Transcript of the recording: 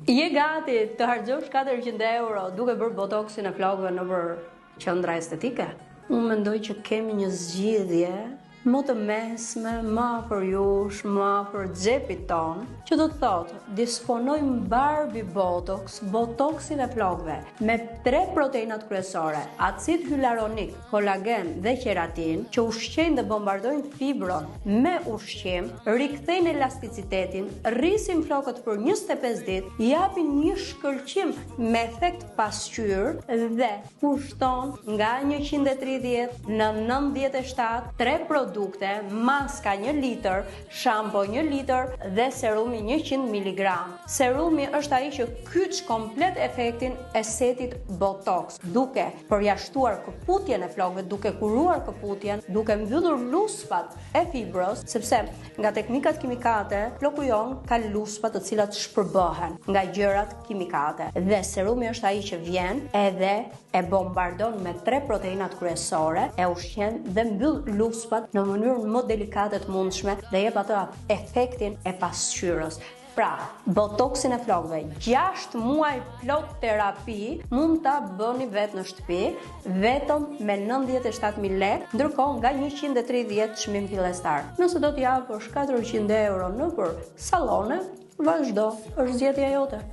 Je gati të harxhosh 400 euro duke bërë botoksin e flokëve nëpër qendra estetike? Unë mendoj që kemi një zgjidhje më të mesme, më afër jush, më afër xhepit ton, që do të thotë, disponojmë Barbie Botox, botoksin e flokëve, me 3 proteinat kryesore, acid hylaronik, kolagen dhe qeratin, që ushqejnë dhe bombardojnë fibron me ushqim, rikthejnë elasticitetin, rrisin flokët për 25 ditë, japin një shkëlqim me efekt pasqyrë dhe kushton nga 130 në 97 3 produkte, maska 1 litër, shampo 1 litër dhe serumi 100 mg. Serumi është ai që kyç komplet efektin e setit botox, duke përjashtuar këputjen e flokëve, duke kuruar këputjen, duke mbyllur luspat e fibrës, sepse nga teknikat kimikate, floku jon ka luspa të cilat shpërbohen nga gjërat kimikate. Dhe serumi është ai që vjen edhe e bombardon me 3 proteinat kryesore, e ushqen dhe mbyll luspat në mënyrën më delikate të mundshme dhe jep atë efektin e pasqyrës. Pra, botoksin e flokëve, 6 muaj plot terapi, mund ta bëni vetë në shtëpi, vetëm me 97.000 lekë, ndërkohë nga 130 çmim fillestar. Nëse do të japësh 400 euro nëpër sallone, vazhdo, është zgjedhja jote.